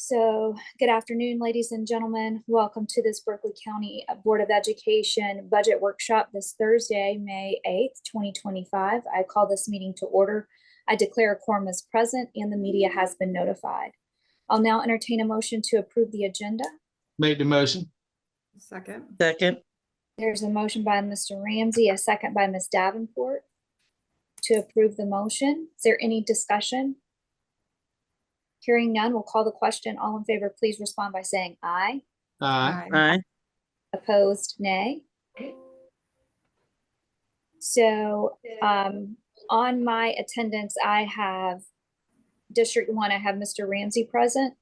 So, good afternoon, ladies and gentlemen. Welcome to this Berkeley County Board of Education budget workshop this Thursday, May 8th, 2025. I call this meeting to order. I declare a quorum is present and the media has been notified. I'll now entertain a motion to approve the agenda. Make the motion. Second. There's a motion by Mr. Ramsey, a second by Ms. Davenport to approve the motion. Is there any discussion? Hearing none, we'll call the question. All in favor, please respond by saying aye. Aye. Opposed, nay. So on my attendance, I have District 1, I have Mr. Ramsey present.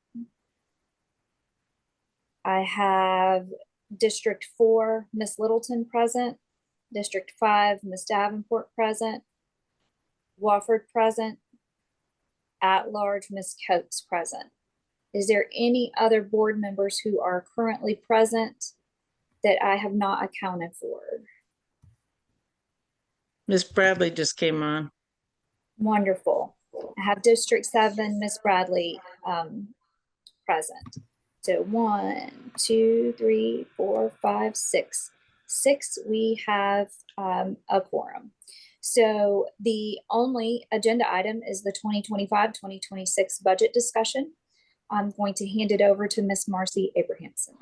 I have District 4, Ms. Littleton present. District 5, Ms. Davenport present. Wofford present. At large, Ms. Coates present. Is there any other board members who are currently present that I have not accounted for? Miss Bradley just came on. Wonderful. I have District 7, Ms. Bradley present. So 1, 2, 3, 4, 5, 6. 6, we have a quorum. So the only agenda item is the 2025-2026 budget discussion. I'm going to hand it over to Ms. Marcy Abrahamson.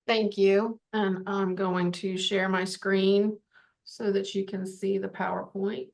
Thank you. And I'm going to share my screen so that you can see the PowerPoint.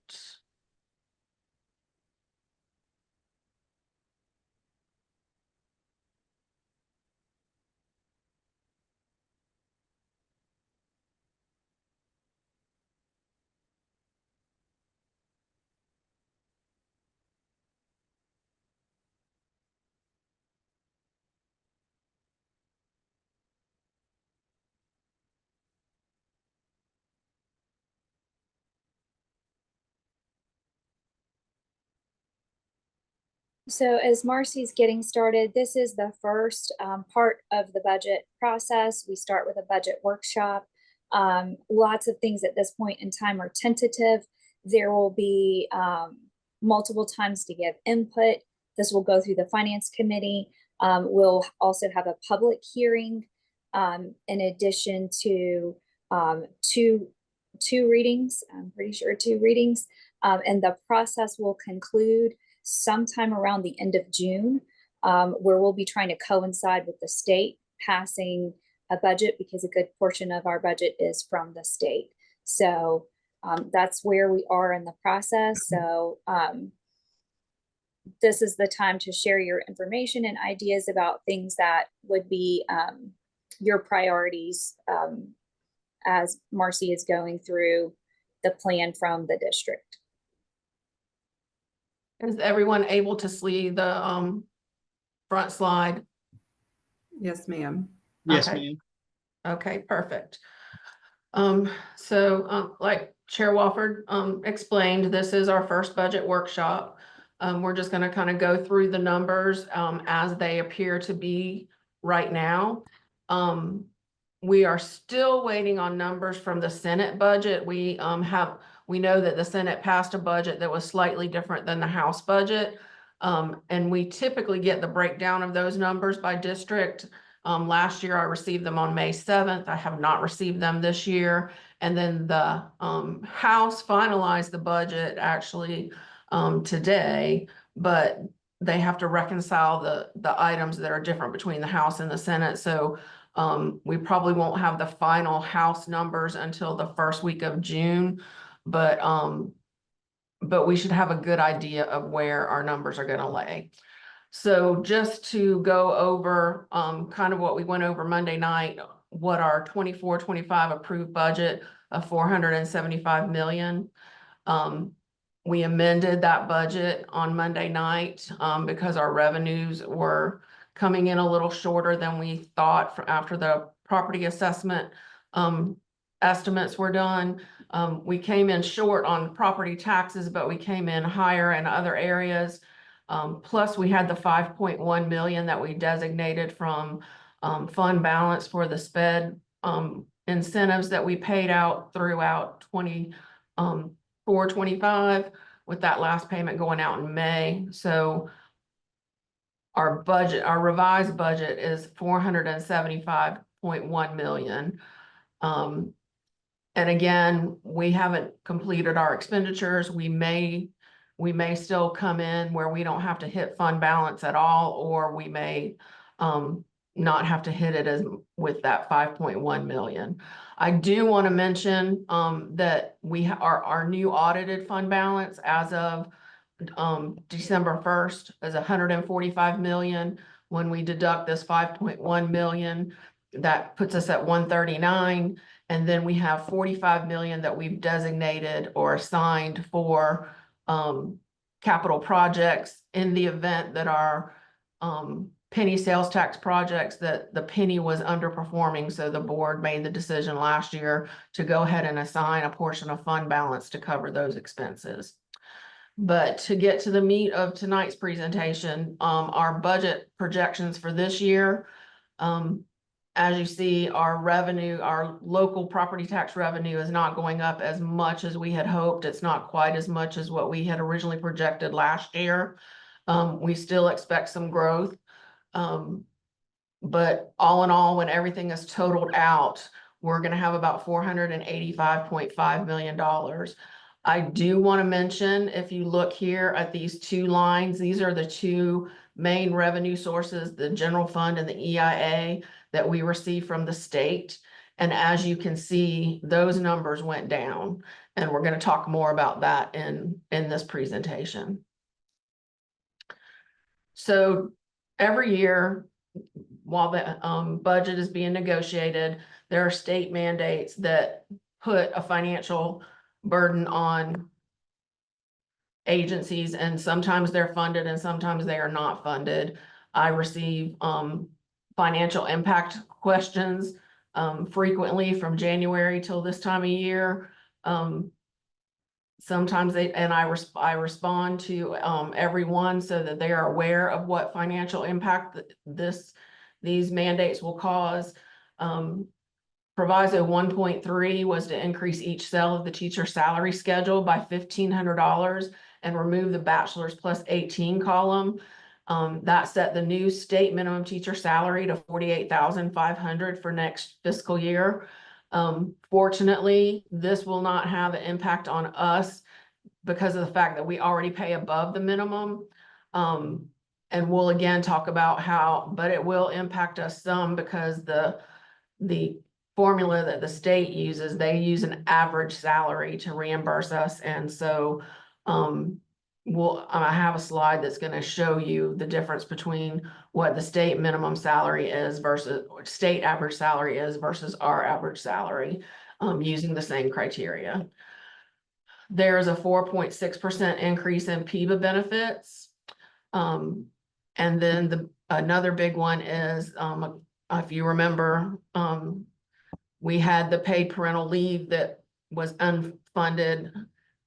So as Marcy's getting started, this is the first part of the budget process. We start with a budget workshop. Lots of things at this point in time are tentative. There will be multiple times to give input. This will go through the Finance Committee. We'll also have a public hearing in addition to two readings. I'm pretty sure 2 readings. And the process will conclude sometime around the end of June, where we'll be trying to coincide with the state passing a budget because a good portion of our budget is from the state. So that's where we are in the process. So this is the time to share your information and ideas about things that would be your priorities as Marcy is going through the plan from the district. Is everyone able to see the front slide? Yes, ma'am. Yes, Okay. ma'am. Okay, perfect. Like Chair Wofford explained, this is our first budget workshop. We're just going to kind of go through the numbers as they appear to be right now. We are still waiting on numbers from the Senate budget. We know that the Senate passed a budget that was slightly different than the House budget. And we typically get the breakdown of those numbers by district. Last year I received them on May 7th. I have not received them this year. And then the House finalized the budget actually today, but they have to reconcile the items that are different between the House and the Senate. So we probably won't have the final House numbers until the first week of June. But we should have a good idea of where our numbers are going to lay. So just to go over kind of what we went over Monday night, what our 24-25 approved budget of $475 million. We amended that budget on Monday night because our revenues were coming in a little shorter than we thought after the property assessment estimates were done. We came in short on property taxes, but we came in higher in other areas. Plus we had the 5.1 million that we designated from fund balance for the SPED incentives that we paid out throughout 24-25, with that last payment going out in May. So our budget, our revised budget is 475.1 million. And again, we haven't completed our expenditures. We may still come in where we don't have to hit fund balance at all, or we may not have to hit it as with that 5.1 million. I do want to mention that our new audited fund balance as of December 1st is 145 million. When we deduct this 5.1 million, that puts us at 139. And then we have 45 million that we've designated or assigned for capital projects in the event that our penny sales tax projects, that the penny was underperforming. So the board made the decision last year to go ahead and assign a portion of fund balance to cover those expenses. But to get to the meat of tonight's presentation, our budget projections for this year, as you see, our revenue, our local property tax revenue is not going up as much as we had hoped. It's not quite as much as what we had originally projected last year. We still expect some growth. But all in all, when everything is totaled out, we're going to have about $485.5 million. I do want to mention, if you look here at these two lines, these are the two main revenue sources, the general fund and the EIA, that we receive from the state. And as you can see, those numbers went down, and we're going to talk more about that in this presentation. So every year, while the budget is being negotiated, there are state mandates that put a financial burden on agencies, and sometimes they're funded and sometimes they are not funded. I receive financial impact questions frequently from January till this time of year. Sometimes I respond to everyone so that they are aware of what financial impact these mandates will cause. Proviso 1.3 was to increase each cell of the teacher salary schedule by $1,500 and remove the bachelor's plus 18 column. That set the new state minimum teacher salary to $48,500 for next fiscal year. Fortunately, this will not have an impact on us because of the fact that we already pay above the minimum. And we'll again talk about how, but it will impact us some because the formula that the state uses, they use an average salary to reimburse us. And so I have a slide that's going to show you the difference between what the state minimum salary is versus state average salary is versus our average salary, using the same criteria. There's a 4.6% increase in PIBA benefits. And then another big one is, if you remember, we had the paid parental leave that was unfunded.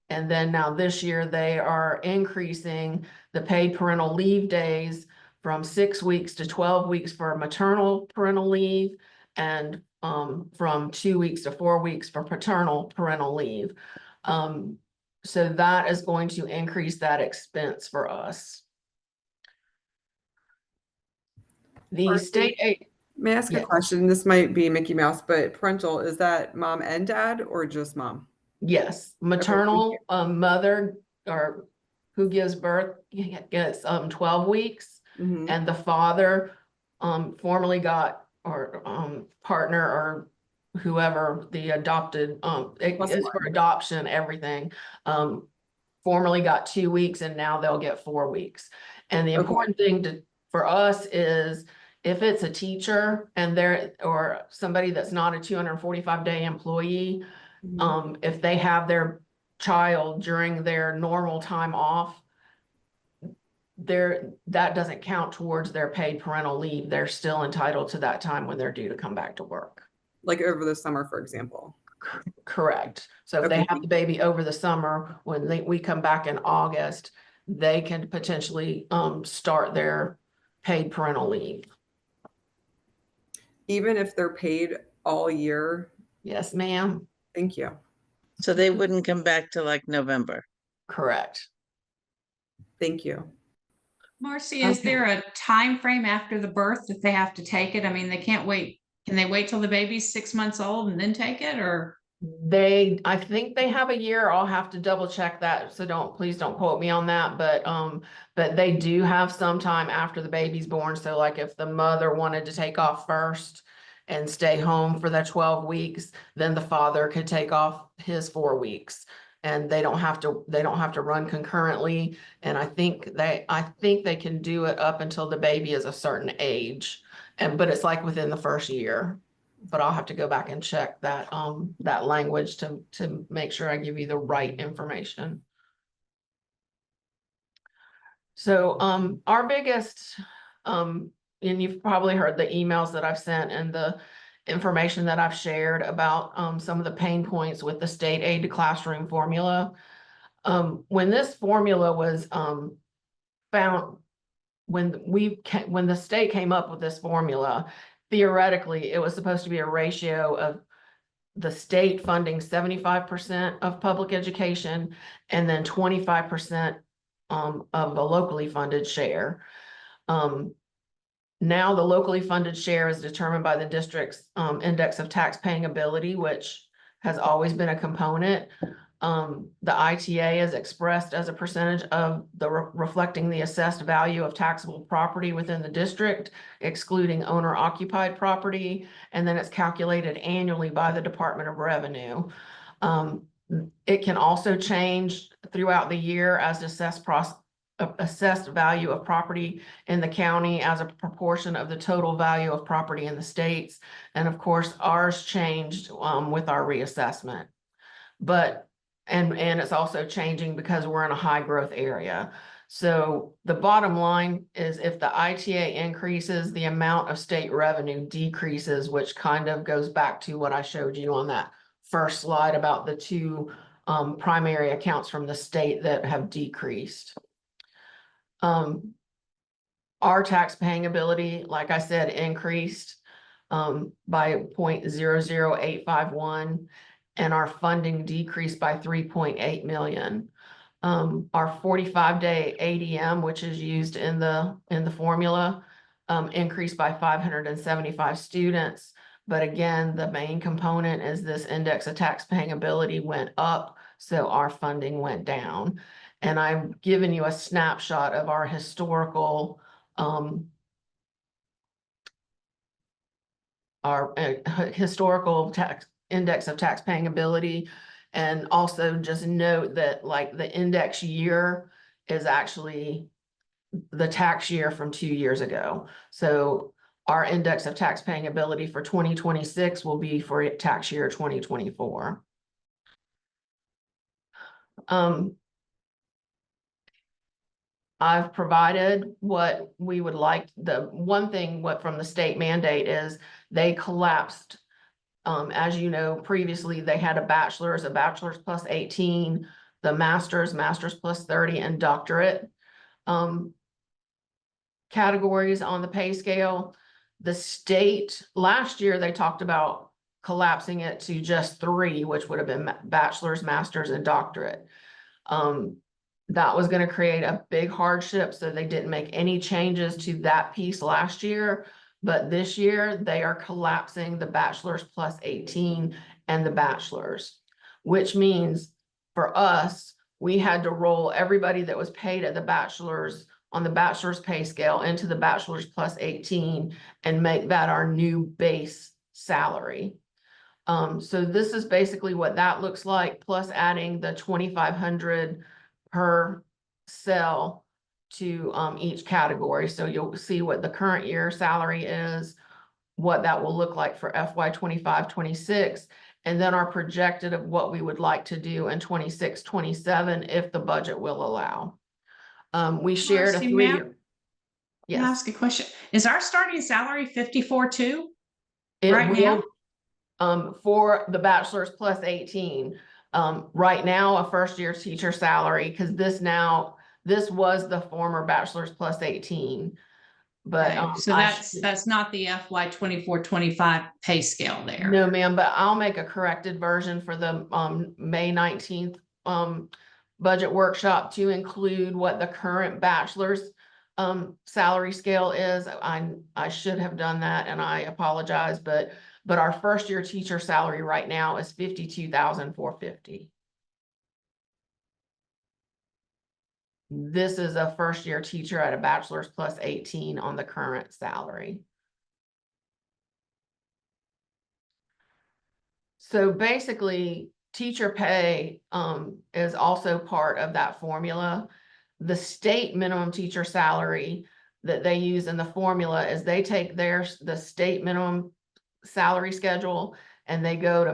And then now this year they are increasing the paid parental leave days from 6 weeks to 12 weeks for maternal parental leave, and from 2 weeks to 4 weeks for paternal parental leave. So that is going to increase that expense for us. The state aid. May I ask a Yes. question? This might be Mickey Mouse, but parental, is that mom and dad or just mom? Yes, maternal mother or who gives birth gets 12 weeks, Mhm. and the father formerly got, or partner or whoever the adopted it Plus is one. for adoption, everything formerly got 2 weeks, and now they'll get 4 weeks. And the Okay. important thing for us is, if it's a teacher and they're, or somebody that's not a 245-day employee, Mhm. if they have their child during their normal time off, that doesn't count towards their paid parental leave. They're still entitled to that time when they're due to come back to work. Like over the summer, for example. Correct. So if they Okay. have the baby over the summer, when we come back in August, they can potentially start their paid parental leave. Even if they're paid all year Yes, ma'am. Thank you. So they wouldn't come back till like November. Correct. Thank you. Marcy, is Okay. there a time frame after the birth that they have to take it? I mean, they can't wait. Can they wait till the baby's 6 months old and then take it, or? I think they have a year. I'll have to double check that. So please don't quote me on that. But they do have some time after the baby's born. So like if the mother wanted to take off first and stay home for the 12 weeks, then the father could take off his 4 weeks. And they don't have to run concurrently. And I think they can do it up until the baby is a certain age. But it's like within the first year. But I'll have to go back and check that language to make sure I give you the right information. So, our biggest, and you've probably heard the emails that I've sent and the information that I've shared about, some of the pain points with the state aid to classroom formula. When this formula was, found, when the state came up with this formula, theoretically, it was supposed to be a ratio of the state funding 75% of public education and then 25% of a locally funded share. Now the locally funded share is determined by the district's index of tax paying ability, which has always been a component. The ITA is expressed as a percentage of the reflecting the assessed value of taxable property within the district, excluding owner occupied property, and then it's calculated annually by the Department of Revenue. It can also change throughout the year as assessed value of property in the county as a proportion of the total value of property in the states. And of course, ours changed with our reassessment. But and it's also changing because we're in a high growth area. So the bottom line is if the ITA increases, the amount of state revenue decreases, which kind of goes back to what I showed you on that first slide about the two primary accounts from the state that have decreased. Our tax paying ability, like I said, increased by 0.00851. And our funding decreased by 3.8 million. Our 45-day ADM, which is used in the formula, increased by 575 students. But again, the main component is this index of tax paying ability went up, so our funding went down. And I've given you a snapshot of our historical tax index of tax paying ability. And also just note that like the index year is actually the tax year from 2 years ago. So our index of tax paying ability for 2026 will be for tax year 2024. I've provided what we would like. The one thing from the state mandate is they collapsed. As you know, previously they had a bachelor's plus 18, the master's plus 30, and doctorate categories on the pay scale. The state, last year, they talked about collapsing it to just 3, which would have been bachelor's, master's, and doctorate. That was going to create a big hardship, so they didn't make any changes to that piece last year. But this year they are collapsing the bachelor's plus 18 and the bachelor's, which means for us, we had to roll everybody that was paid at the bachelor's on the bachelor's pay scale into the bachelor's plus 18 and make that our new base salary. So this is basically what that looks like, plus adding the 2,500 per cell to each category. So you'll see what the current year salary is, what that will look like for FY 25-26, and then our projected of what we would like to do in 26-27 if the budget will allow. We shared Marcy, a 3-year. Can I ask a question? Is our starting salary 54 too? It right will, for the bachelor's plus 18. Right now, a first year teacher salary, because this was the former bachelor's plus 18. But, Okay, so that's not the FY 24-25 pay scale there. no, ma'am, but I'll make a corrected version for the, May 19th, budget workshop to include what the current bachelor's, salary scale is. I should have done that and I apologize, but our first year teacher salary right now is $52,450. This is a first year teacher at a bachelor's plus 18 on the current salary. So basically, teacher pay is also part of that formula. The state minimum teacher salary that they use in the formula is they take the state minimum salary schedule and they go to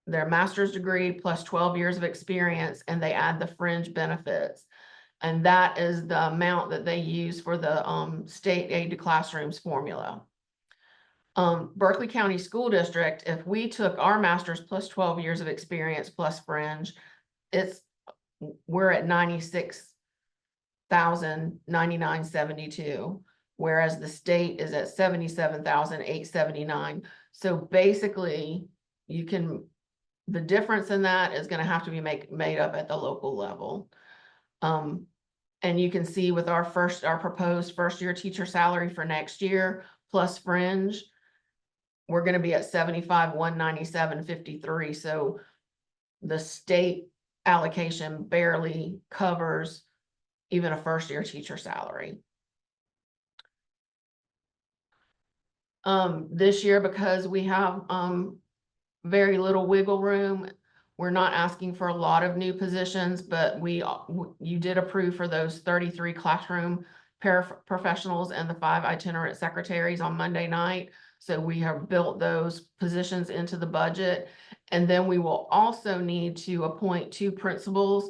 their master's degree plus 12 years of experience, and they add the fringe benefits. And that is the amount that they use for the state aid to classrooms formula. Berkeley County School District, if we took our master's plus 12 years of experience plus fringe, we're at $96,099.72, whereas the state is at $77,879. So basically, the difference in that is going to have to be made up at the local level. And you can see with our proposed first year teacher salary for next year plus fringe, we're going to be at $75,197.53. So the state allocation barely covers even a first year teacher salary. This year, because we have very little wiggle room, we're not asking for a lot of new positions, but you did approve for those 33 classroom paraprofessionals and the 5 itinerant secretaries on Monday night. So we have built those positions into the budget. And then we will also need to appoint 2 principals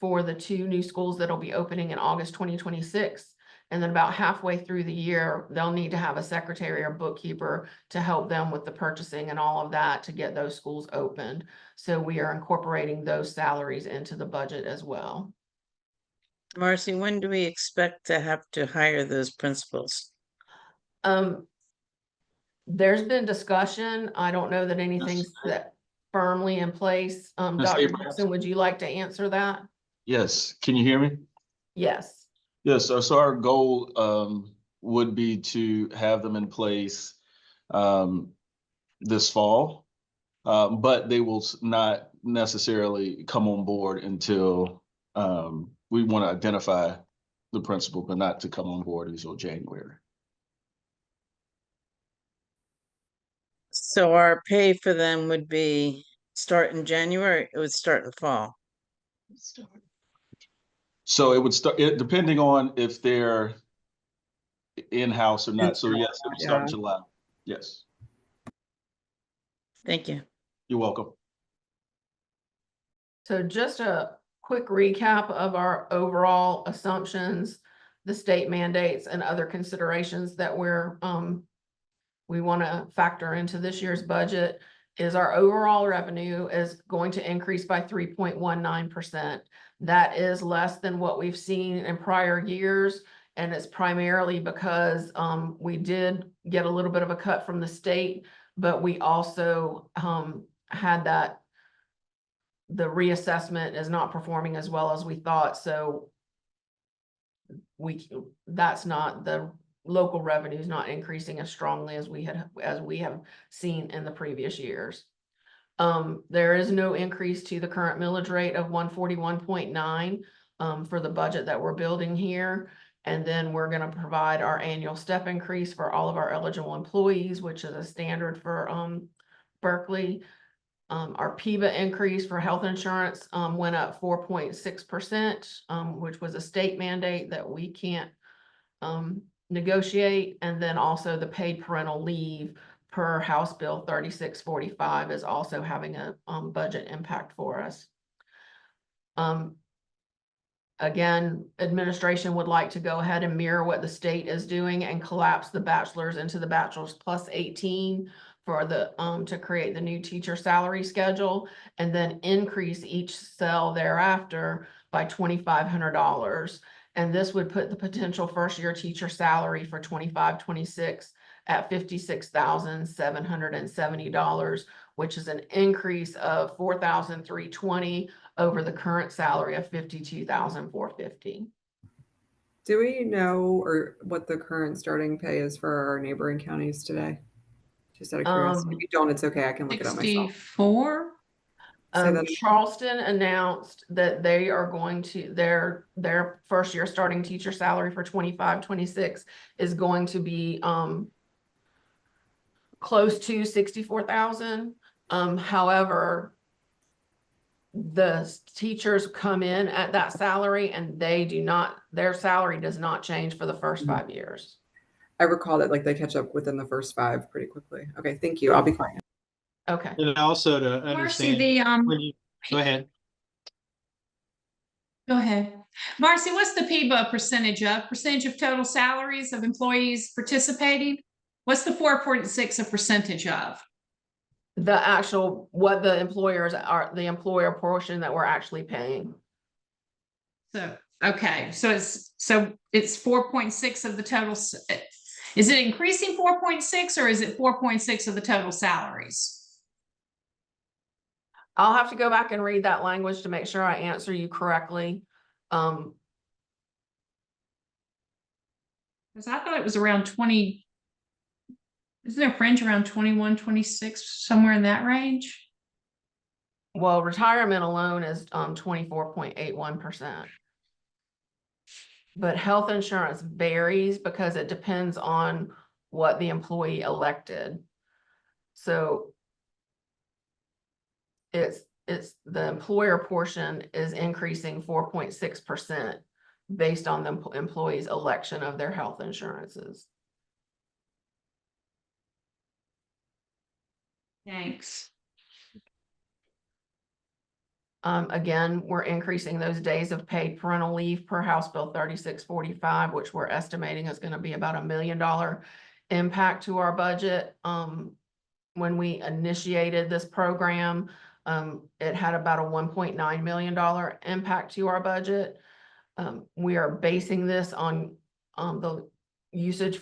for the 2 new schools that'll be opening in August 2026. And then about halfway through the year, they'll need to have a secretary or bookkeeper to help them with the purchasing and all of that to get those schools opened. So we are incorporating those salaries into the budget as well. Marcy, when do we expect to have to hire those principals? There's been discussion. I don't know that anything's that firmly in place. Dr. Abrams? Dixon, would you like to answer that? Yes, can you hear me? Yes. Yes, so our goal would be to have them in place this fall, but they will not necessarily come on board until we want to identify the principal, but not to come on board until January. So our pay for them would be start in January, it would start in fall. So it would start, depending on if they're in-house or not. So yes, it would start in July. Yes, Thank you. you're welcome. So just a quick recap of our overall assumptions, the state mandates and other considerations that we want to factor into this year's budget is our overall revenue is going to increase by 3.19%. That is less than what we've seen in prior years. And it's primarily because we did get a little bit of a cut from the state, but we also had that the reassessment is not performing as well as we thought. So that's not the local revenue is not increasing as strongly as we have seen in the previous years. There is no increase to the current millage rate of 141.9 for the budget that we're building here. And then we're going to provide our annual step increase for all of our eligible employees, which is a standard for Berkeley. Our PIBA increase for health insurance went up 4.6%, which was a state mandate that we can't negotiate. And then also the paid parental leave per House Bill 3645 is also having a budget impact for us. Again, administration would like to go ahead and mirror what the state is doing and collapse the bachelor's into the bachelor's plus 18 for the to create the new teacher salary schedule, and then increase each cell thereafter by $2,500. And this would put the potential first-year teacher salary for 25-26 at $56,770, which is an increase of $4,320 over the current salary of $52,450. Do we know or what the current starting pay is for our neighboring counties today? Just out of curiosity. If you don't, it's okay. I can look it up myself. 64? Say that again. Charleston announced that they are going to, their first year starting teacher salary for 25-26 is going to be close to 64,000. However, the teachers come in at that salary and their salary does not change for the first 5 years. I recall that like they catch up within the first 5 pretty quickly. Okay, thank you. I'll be quiet. Okay. And also to Marcy, understand, the, when you, go ahead. go ahead. Marcy, what's the PBO percentage of? Percentage of total salaries of employees participating? What's the 4.6 a percentage of? The actual, what the employers are, the employer portion that we're actually paying. So, okay, so it's 4.6 of the total. Is it increasing 4.6 or is it 4.6 of the total salaries? I'll have to go back and read that language to make sure I answer you correctly. Because I thought it was around 20. Isn't there a fringe around 21, 26, somewhere in that range? Well, retirement alone is 24.81%. But health insurance varies because it depends on what the employee elected. So it's the employer portion is increasing 4.6% based on the employee's election of their health insurances. Thanks. Again, we're increasing those days of paid parental leave per House Bill 3645, which we're estimating is going to be about $1 million impact to our budget. When we initiated this program, it had about a $1.9 million impact to our budget. We are basing this on the usage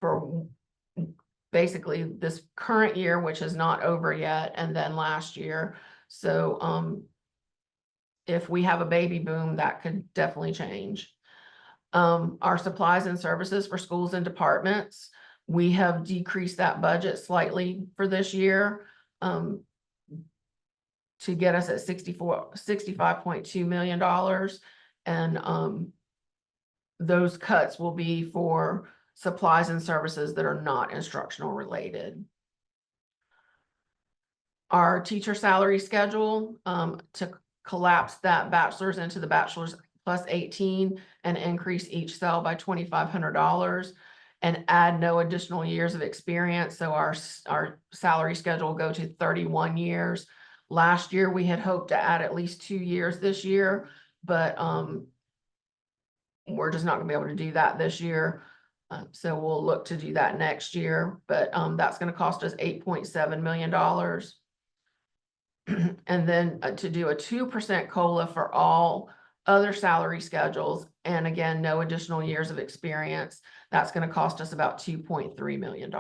for basically this current year, which is not over yet, and then last year. So if we have a baby boom, that could definitely change. Our supplies and services for schools and departments, we have decreased that budget slightly for this year to get us at $65.2 million. And those cuts will be for supplies and services that are not instructional related. Our teacher salary schedule, to collapse that bachelor's into the bachelor's plus 18 and increase each cell by $2,500 and add no additional years of experience. So our salary schedule will go to 31 years. Last year, we had hoped to add at least 2 years this year, but we're just not gonna be able to do that this year. So we'll look to do that next year, but that's gonna cost us $8.7 million. And then to do a 2% COLA for all other salary schedules, and again, no additional years of experience, that's going to cost us about $2.3 million.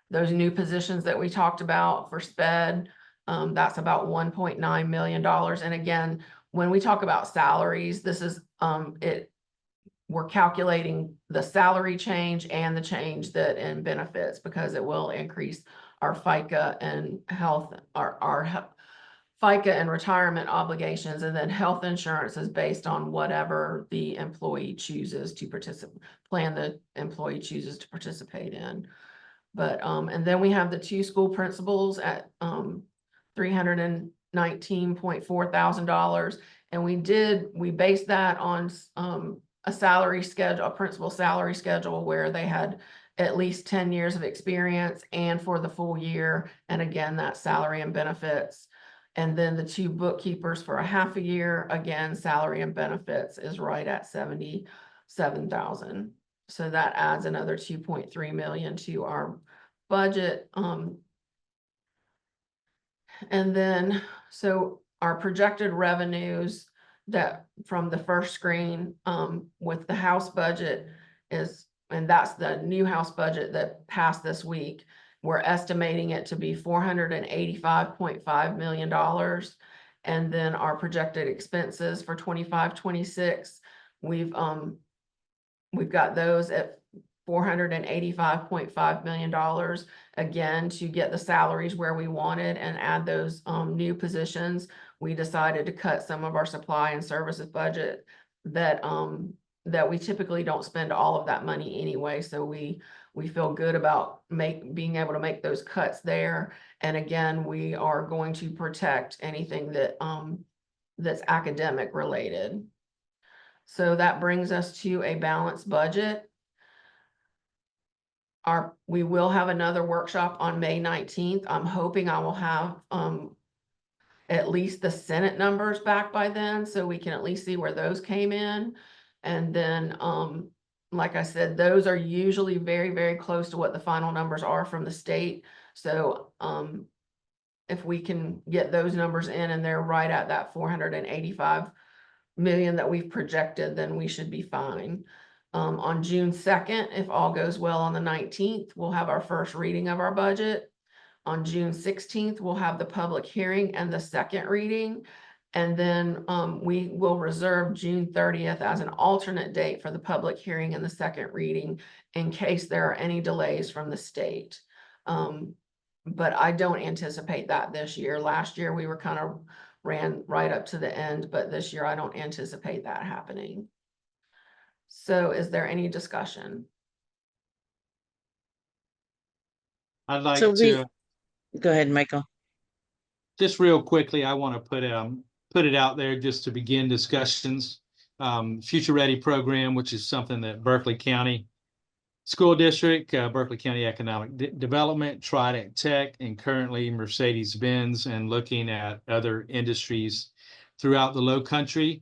Those new positions that we talked about for SPED, that's about $1.9 million. And again, when we talk about salaries, this is we're calculating the salary change and the change that in benefits, because it will increase our FICA and health, our FICA and retirement obligations, and then health insurance is based on whatever the employee chooses to participate, the employee chooses to participate in. But and then we have the 2 school principals at $319.4 thousand, and we based that on a salary schedule, a principal salary schedule where they had at least 10 years of experience and for the full year. And again, that salary and benefits. And then the 2 bookkeepers for a half a year, again, salary and benefits is right at $77,000. So that adds another $2.3 million to our budget. And then, so our projected revenues that from the first screen, with the House budget is, and that's the new House budget that passed this week. We're estimating it to be $485.5 million. And then our projected expenses for 25-26, we've got those at $485.5 million, again, to get the salaries where we wanted and add those new positions. We decided to cut some of our supply and services budget that we typically don't spend all of that money anyway. So we feel good about being able to make those cuts there. And again, we are going to protect anything that that's academic related. So that brings us to a balanced budget. We will have another workshop on May 19th. I'm hoping I will have at least the Senate numbers back by then, so we can at least see where those came in. And then, like I said, those are usually very, very close to what the final numbers are from the state. So if we can get those numbers in and they're right at that 485 million that we've projected, then we should be fine. On June 2nd, if all goes well, on the 19th, we'll have our first reading of our budget. On June 16th, we'll have the public hearing and the second reading. And then we will reserve June 30th as an alternate date for the public hearing and the second reading in case there are any delays from the state. But I don't anticipate that this year. Last year, we were kind of ran right up to the end, but this year I don't anticipate that happening. So is there any discussion? I'd like So to, go ahead, Michael. just real quickly, I want to put it out there just to begin discussions. Future Ready program, which is something that Berkeley County School District, Berkeley County Economic Development, Trident Tech, and currently Mercedes-Benz, and looking at other industries throughout the Low Country,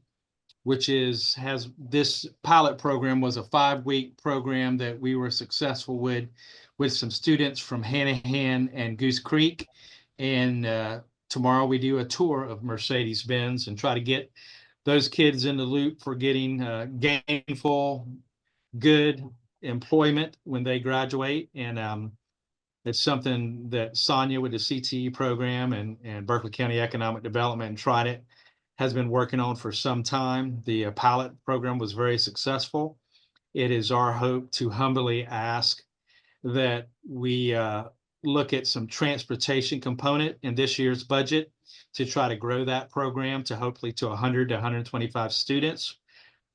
which has this pilot program was a 5-week program that we were successful with some students from Hanahan and Goose Creek. And tomorrow we do a tour of Mercedes-Benz and try to get those kids in the loop for getting gainful, good employment when they graduate. And it's something that Sonia with the CTE program and Berkeley County Economic Development and Trident has been working on for some time. The pilot program was very successful. It is our hope to humbly ask that we look at some transportation component in this year's budget to try to grow that program to hopefully to 100 to 125 students,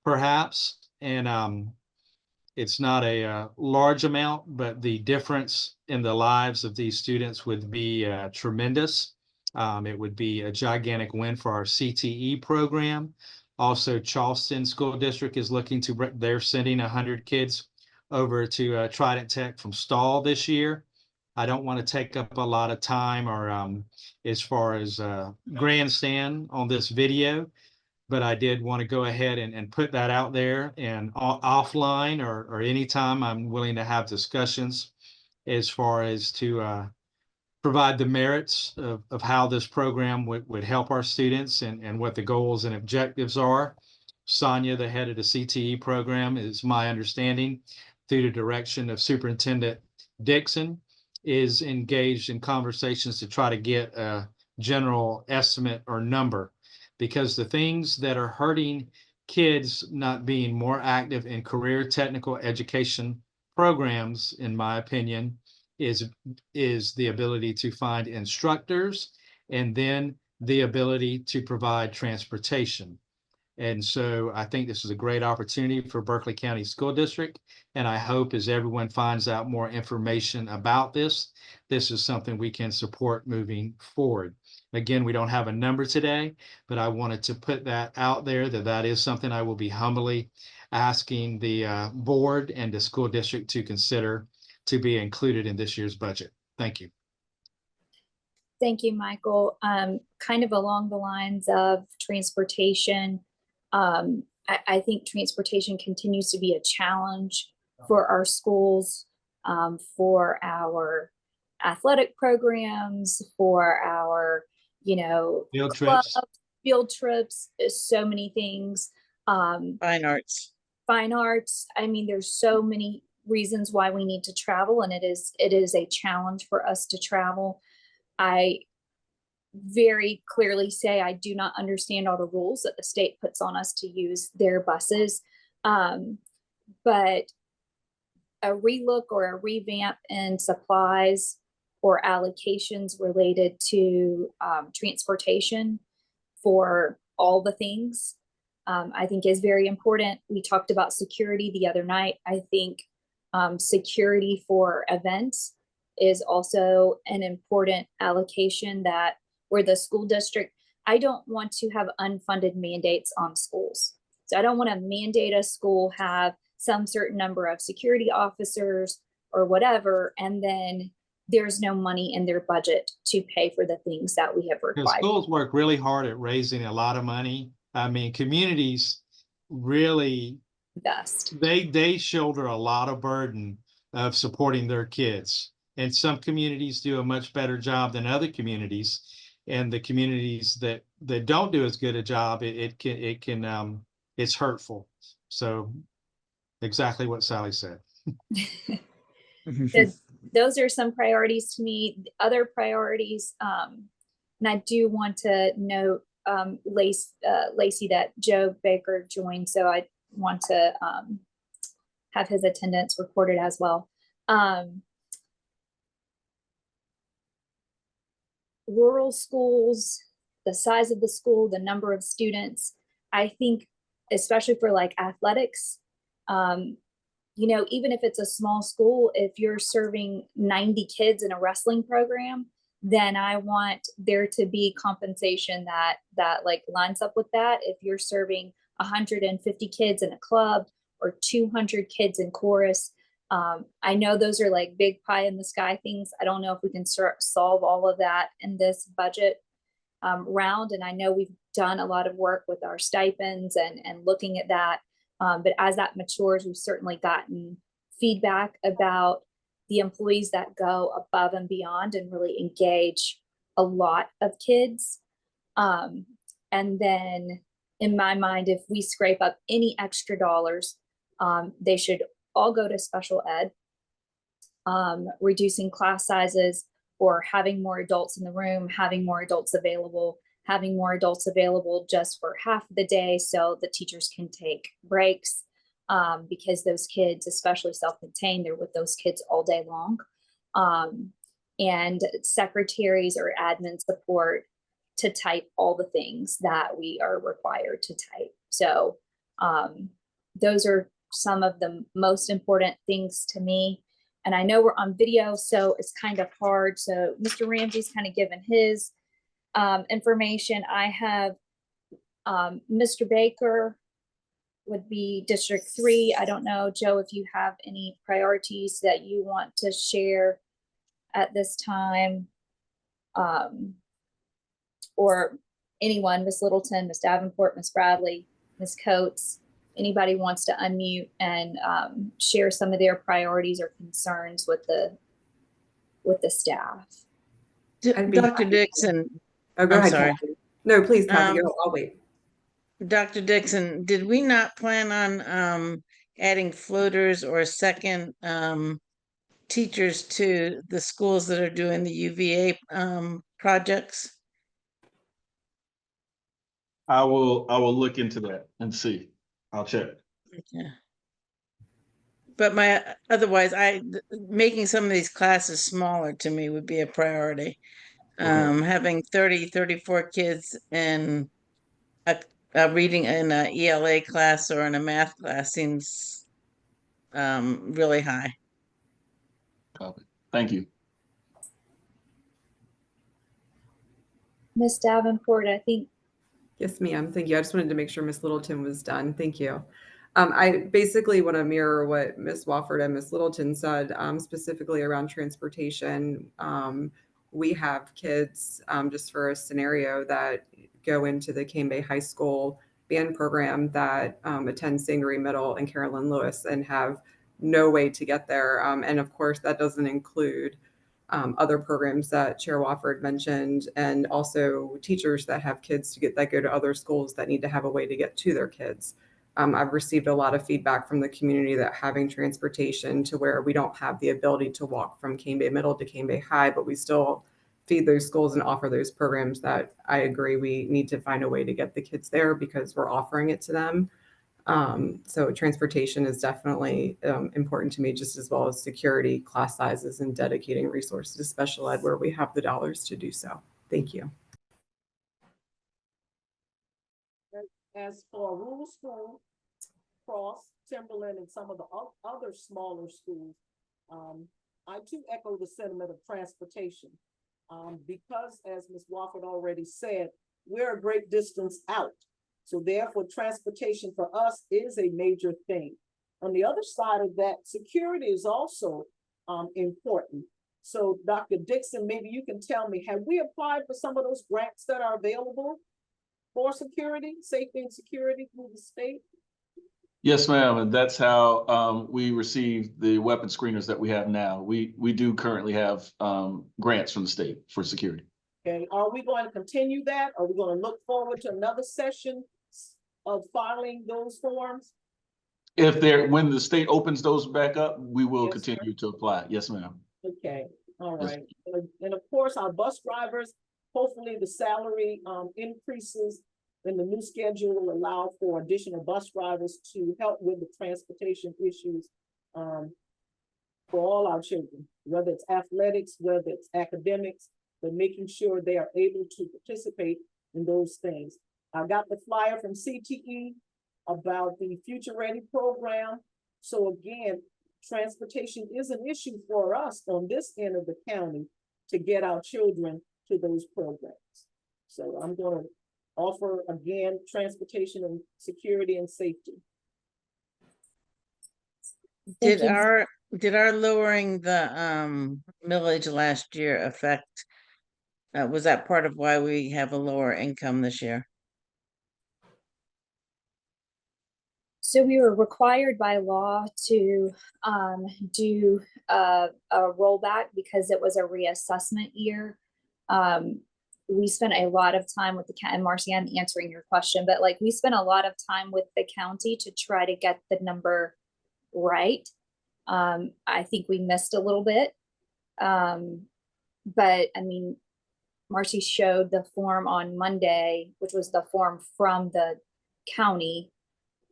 perhaps. And it's not a large amount, but the difference in the lives of these students would be tremendous. It would be a gigantic win for our CTE program. Also, Charleston School District is looking to, they're sending 100 kids over to Trident Tech from Stall this year. I don't want to take up a lot of time or as far as grandstand on this video, but I did want to go ahead and put that out there, and offline or anytime I'm willing to have discussions as far as to provide the merits of how this program would help our students and what the goals and objectives are. Sonia, the head of the CTE program, is my understanding, through the direction of Superintendent Dixon, is engaged in conversations to try to get a general estimate or number, because the things that are hurting kids not being more active in career technical education programs, in my opinion, is the ability to find instructors and then the ability to provide transportation. And so I think this is a great opportunity for Berkeley County School District. And I hope as everyone finds out more information about this, this is something we can support moving forward. Again, we don't have a number today, but I wanted to put that out there that is something I will be humbly asking the board and the school district to consider to be included in this year's budget. Thank you. Thank you, Michael. Kind of along the lines of transportation, I think transportation continues to be a challenge for our schools, for our athletic programs, for our, Field clubs, trips. field trips, so many things. Fine arts. Fine arts. I mean, there's so many reasons why we need to travel, and it is a challenge for us to travel. I very clearly say I do not understand all the rules that the state puts on us to use their buses. But a relook or a revamp in supplies or allocations related to transportation for all the things, I think is very important. We talked about security the other night. I think security for events is also an important allocation that where the school district, I don't want to have unfunded mandates on schools. So I don't want to mandate a school have some certain number of security officers or whatever, and then there's no money in their budget to pay for the things that we have The required. schools work really hard at raising a lot of money. I mean, communities really, Best. they shoulder a lot of burden of supporting their kids. And some communities do a much better job than other communities. And the communities that don't do as good a job, it can it's hurtful. So exactly what Sally said. Those are some priorities to me. Other priorities, and I do want to note, Lacey, that Joe Baker joined, so I want to have his attendance recorded as well. Rural schools, the size of the school, the number of students, I think, especially for like athletics, you know, even if it's a small school, if you're serving 90 kids in a wrestling program, then I want there to be compensation that like lines up with that. If you're serving 150 kids in a club or 200 kids in chorus, I know those are like big pie in the sky things. I don't know if we can solve all of that in this budget round. And I know we've done a lot of work with our stipends and looking at that. But as that matures, we've certainly gotten feedback about the employees that go above and beyond and really engage a lot of kids. And then in my mind, if we scrape up any extra dollars, they should all go to special ed, reducing class sizes or having more adults in the room, having more adults available just for half of the day so the teachers can take breaks, because those kids, especially self-contained, they're with those kids all day long. And secretaries or admin support to type all the things that we are required to type. So those are some of the most important things to me. And I know we're on video, so it's kind of hard. So Mr. Ramsey's kind of given his information. I have Mr. Baker would be District 3. I don't know, Joe, if you have any priorities that you want to share at this time, or anyone, Ms. Littleton, Ms. Davenport, Ms. Bradley, Ms. Coates, anybody wants to unmute and share some of their priorities or concerns with the staff. I'd be Dr. happy to. Dixon, Oh, go I'm ahead, sorry. Kathy. No, please, Kathy, Um, go. I'll wait. Dr. Dixon, did we not plan on adding floaters or second teachers to the schools that are doing the UVA projects? I will look into that and see. I'll check. Yeah. But otherwise, making some of these classes smaller to me would be a priority. Okay. Having 34 kids in a reading in a ELA class or in a math class seems really high. Copy. Thank you. Ms. Davenport, I think. Yes, ma'am. Thank you. I just wanted to make sure Miss Littleton was done. Thank you. I basically want to mirror what Miss Wofford and Miss Littleton said, specifically around transportation. We have kids, just for a scenario, that go into the Cane Bay High School band program that attend Sangaree Middle and Carolyn Lewis and have no way to get there. And of course, that doesn't include other programs that Chair Wofford mentioned, and also teachers that have kids that go to other schools that need to have a way to get to their kids. I've received a lot of feedback from the community that having transportation to where we don't have the ability to walk from Cane Bay Middle to Cane Bay High, but we still feed those schools and offer those programs, that I agree we need to find a way to get the kids there because we're offering it to them. So transportation is definitely important to me, just as well as security, class sizes, and dedicating resources to special ed where we have the dollars to do so. Thank you. As for rural school, Cross, Timberland, and some of the other smaller schools, I too echo the sentiment of transportation. Because as Ms. Wofford already said, we're a great distance out. So therefore, transportation for us is a major thing. On the other side of that, security is also important. So Dr. Dixon, maybe you can tell me, have we applied for some of those grants that are available for security, safety and security through the state? Yes, ma'am, and that's how we receive the weapon screeners that we have now. We do currently have grants from the state for security. Okay, are we going to continue that? Are we going to look forward to another session of filing those forms? When the state opens those back up, we will Yes, continue to apply. Yes, ma'am. Okay, all Yes. right. And of course, our bus drivers, hopefully the salary increases in the new schedule will allow for additional bus drivers to help with the transportation issues for all our children, whether it's athletics, whether it's academics, but making sure they are able to participate in those things. I got the flyer from CTE about the Future Ready program. So again, transportation is an issue for us on this end of the county to get our children to those programs. So I'm going to offer again, transportation and security and safety. Did our lowering the millage last year affect, was that part of why we have a lower income this year? So we were required by law to do a rollback because it was a reassessment year. We spent a lot of time with the county, and Marcy, I'm answering your question, but like we spent a lot of time with the county to try to get the number right. I think we missed a little bit. But I mean, Marcy showed the form on Monday, which was the form from the county,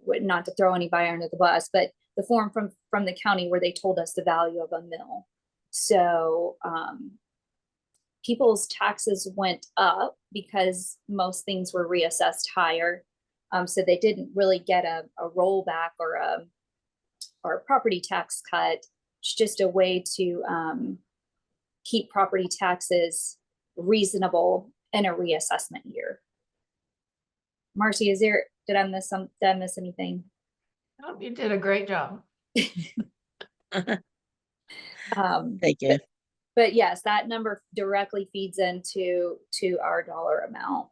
not to throw anybody under the bus, but the form from the county where they told us the value of a mill. So people's taxes went up because most things were reassessed higher. So they didn't really get a rollback or a property tax cut. It's just a way to keep property taxes reasonable in a reassessment year. Marcy, did I miss anything? Oh, you did a great job. Thank you. But yes, that number directly feeds into our dollar amount.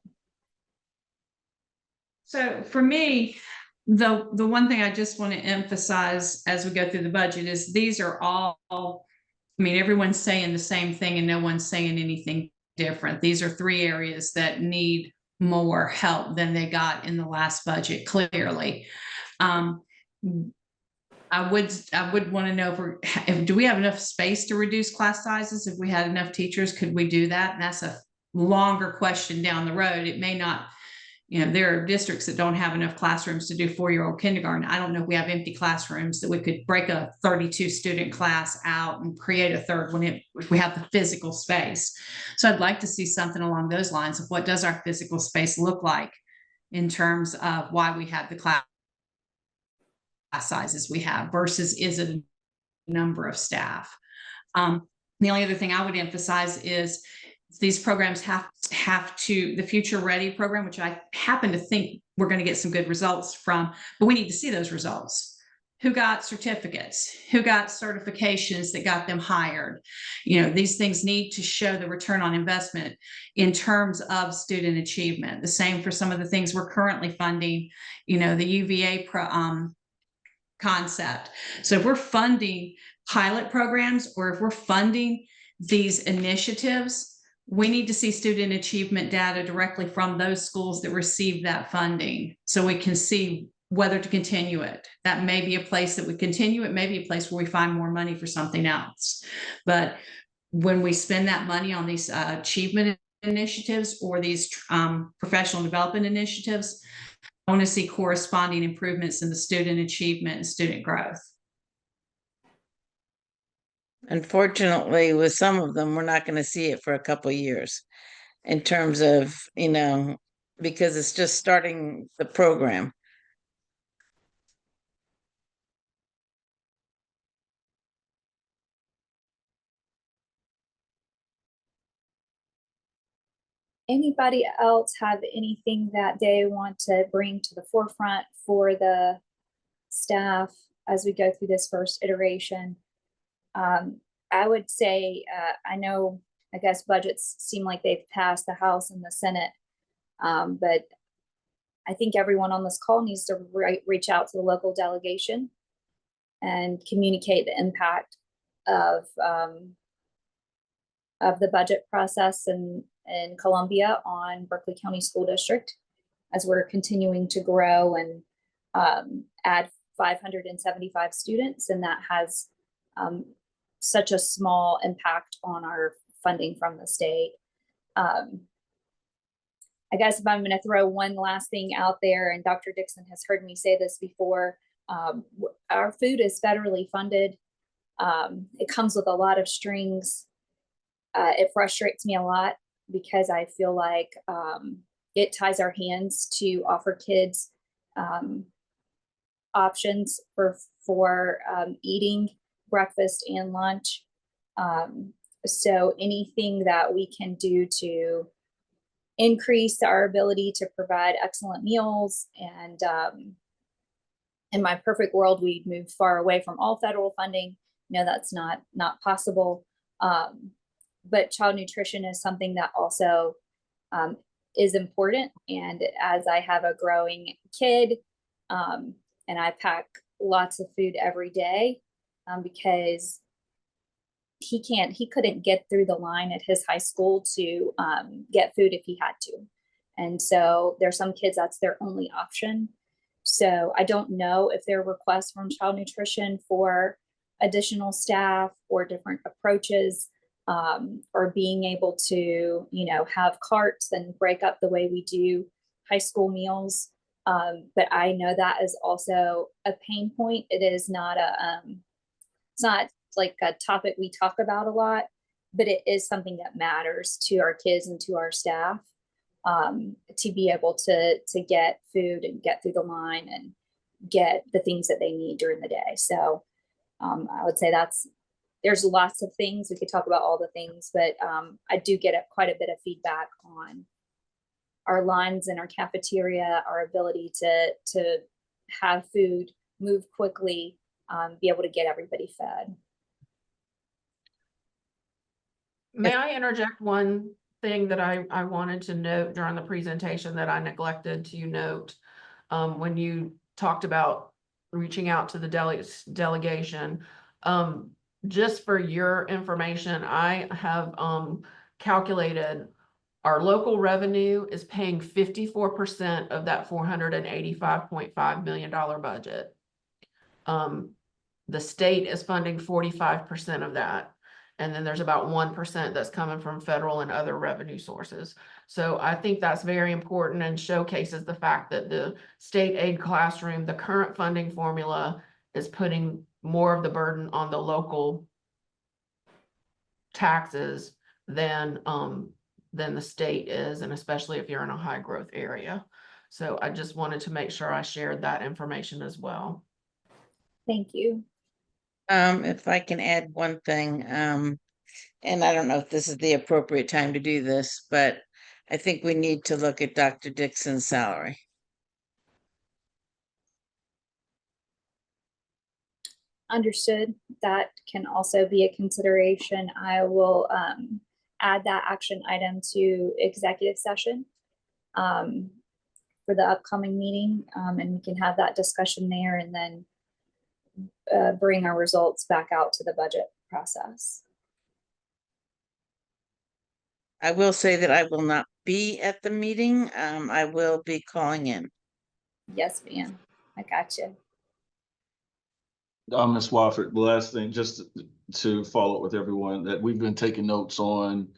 So for me, the one thing I just want to emphasize as we go through the budget is these are all, I mean, everyone's saying the same thing and no one's saying anything different. These are three areas that need more help than they got in the last budget, clearly. I would want to know if do we have enough space to reduce class sizes? If we had enough teachers, could we do that? And that's a longer question down the road. It may not, there are districts that don't have enough classrooms to do 4-year-old kindergarten. I don't know if we have empty classrooms that we could break a 32 student class out and create a third one if we have the physical space. So I'd like to see something along those lines of what does our physical space look like in terms of why we have the class sizes we have versus is it a number of staff. The only other thing I would emphasize is these programs have to, the Future Ready program, which I happen to think we're going to get some good results from, but we need to see those results. Who got certificates? Who got certifications that got them hired? These things need to show the return on investment in terms of student achievement. The same for some of the things we're currently funding, the UVA concept. So if we're funding pilot programs or if we're funding these initiatives, we need to see student achievement data directly from those schools that receive that funding, so we can see whether to continue it. That may be a place that we continue. It may be a place where we find more money for something else. But when we spend that money on these achievement initiatives or these professional development initiatives, I want to see corresponding improvements in the student achievement and student growth. Unfortunately, with some of them, we're not going to see it for a couple of years in terms of, because it's just starting the program. Anybody else have anything that they want to bring to the forefront for the staff as we go through this first iteration? I would say, I guess budgets seem like they've passed the House and the Senate. But I think everyone on this call needs to reach out to the local delegation and communicate the impact of the budget process in Columbia on Berkeley County School District as we're continuing to grow and add 575 students, and that has such a small impact on our funding from the state. I guess if I'm going to throw one last thing out there, and Dr. Dixon has heard me say this before, our food is federally funded. It comes with a lot of strings. It frustrates me a lot because I feel like it ties our hands to offer kids options for eating breakfast and lunch. So anything that we can do to increase our ability to provide excellent meals, and in my perfect world, we'd move far away from all federal funding. No, that's not possible. But child nutrition is something that also is important. And as I have a growing kid, and I pack lots of food every day, because he couldn't get through the line at his high school to get food if he had to. And so there's some kids that's their only option. So I don't know if there are requests from child nutrition for additional staff or different approaches, or being able to, have carts and break up the way we do high school meals. But I know that is also a pain point. It is not it's not like a topic we talk about a lot, but it is something that matters to our kids and to our staff, to be able to get food and get through the line and get the things that they need during the day. So I would say there's lots of things. We could talk about all the things, but I do get quite a bit of feedback on our lines in our cafeteria, our ability to have food, move quickly, be able to get everybody fed. May I interject one thing that I wanted to note during the presentation that I neglected to note? When you talked about reaching out to the delegation, just for your information, I have calculated our local revenue is paying 54% of that $485.5 million budget. The state is funding 45% of that. And then there's about 1% that's coming from federal and other revenue sources. So I think that's very important and showcases the fact that the state aid classroom, the current funding formula, is putting more of the burden on the local taxes than the state is, and especially if you're in a high growth area. So I just wanted to make sure I shared that information as well. Thank you. If I can add one thing, and I don't know if this is the appropriate time to do this, but I think we need to look at Dr. Dixon's salary. Understood. That can also be a consideration. I will add that action item to executive session for the upcoming meeting, and we can have that discussion there, and then bring our results back out to the budget process. I will say that I will not be at the meeting. I will be calling in. Yes, ma'am. I got you. Ms. Wofford, the last thing, just to follow up with everyone, that we've been taking notes on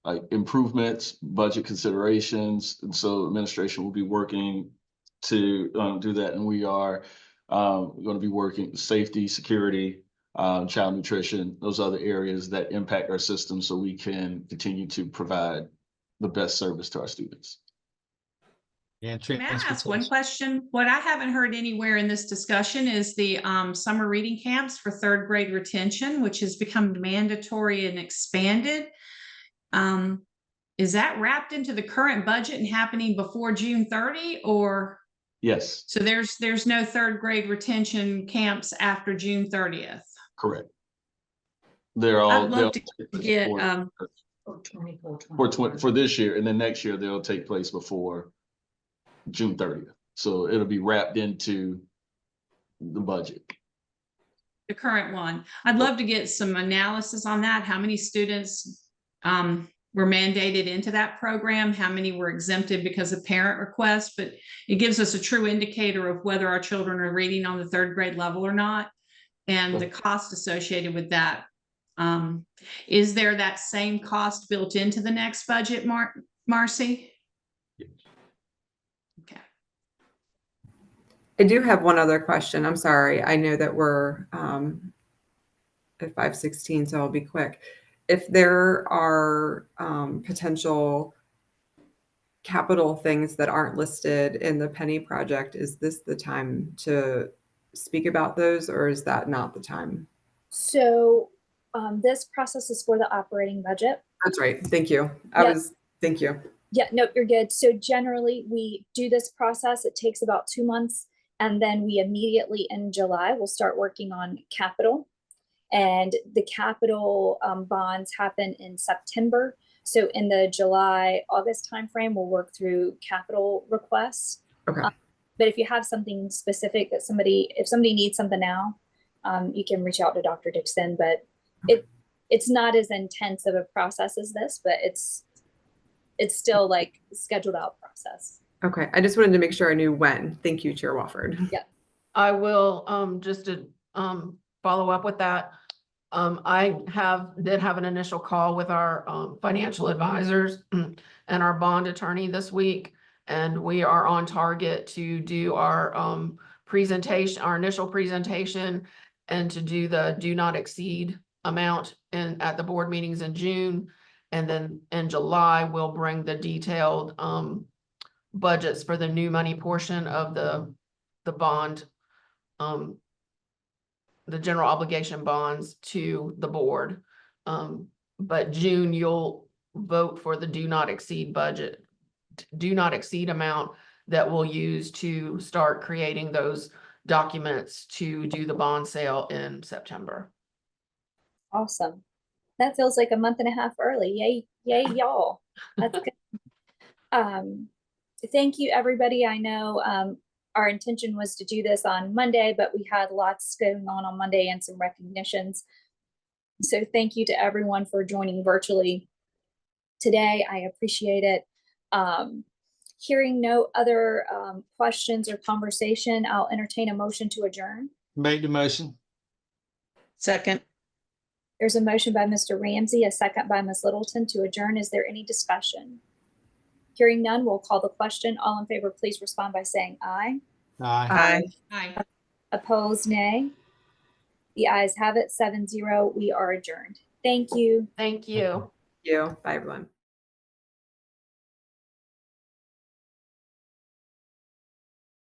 like improvements, budget considerations, and so administration will be working to do that, and we are going to be working safety, security, child nutrition, those other areas that impact our system, so we can continue to provide the best service to our students. And May I ask one transportation. question? What I haven't heard anywhere in this discussion is the summer reading camps for third grade retention, which has become mandatory and expanded. Is that wrapped into the current budget and happening before June 30, or? Yes, So there's no third grade retention camps after June 30th? correct. They're all. I'd love to they'll- get, for this year, and then next year they'll take place before June 30th. So it'll be wrapped into the budget. the current one. I'd love to get some analysis on that. How many students were mandated into that program? How many were exempted because of parent requests? But it gives us a true indicator of whether our children are reading on the third grade level or not, and the cost associated with that. Is there that same cost built into the next budget, Marcy? Okay. I do have one other question. I'm sorry. I know that we're at 5:16, so I'll be quick. If there are potential capital things that aren't listed in the Penny project, is this the time to speak about those, or is that not the time? So this process is for the operating budget. That's right. Thank you. Yep. Thank you. Yeah, nope, you're good. So generally we do this process. It takes about 2 months. And then we immediately in July, we'll start working on capital. And the capital bonds happen in September. So in the July, August timeframe, we'll work through capital requests. Okay. But if you have something specific that if somebody needs something now, you can reach out to Dr. Dixon, but it's not as intense of a process as this, but it's still like scheduled out process. Okay. I just wanted to make sure I knew when. Thank you, Chair Wofford. Yeah. I will, just to follow up with that. I did have an initial call with our financial advisors and our bond attorney this week. And we are on target to do our presentation, our initial presentation, and to do the do not exceed amount at the board meetings in June. And then in July, we'll bring the detailed budgets for the new money portion of the bond, the general obligation bonds to the board. But June, you'll vote for the do not exceed budget, do not exceed amount that we'll use to start creating those documents to do the bond sale in September. Awesome. That feels like a month and a half early. Yay, y'all. That's good. Thank you, everybody. I know our intention was to do this on Monday, but we had lots going on Monday and some recognitions. So thank you to everyone for joining virtually today. I appreciate it. Hearing no other questions or conversation, I'll entertain a motion to adjourn. Make the motion. Second. There's a motion by Mr. Ramsey, a second by Ms. Littleton to adjourn. Is there any discussion? Hearing none, we'll call the question. All in favor, please respond by saying aye. Aye. Hi. Opposed, nay. The ayes have it, 7-0. We are adjourned. Thank you. Thank you. Thank you. Bye, everyone.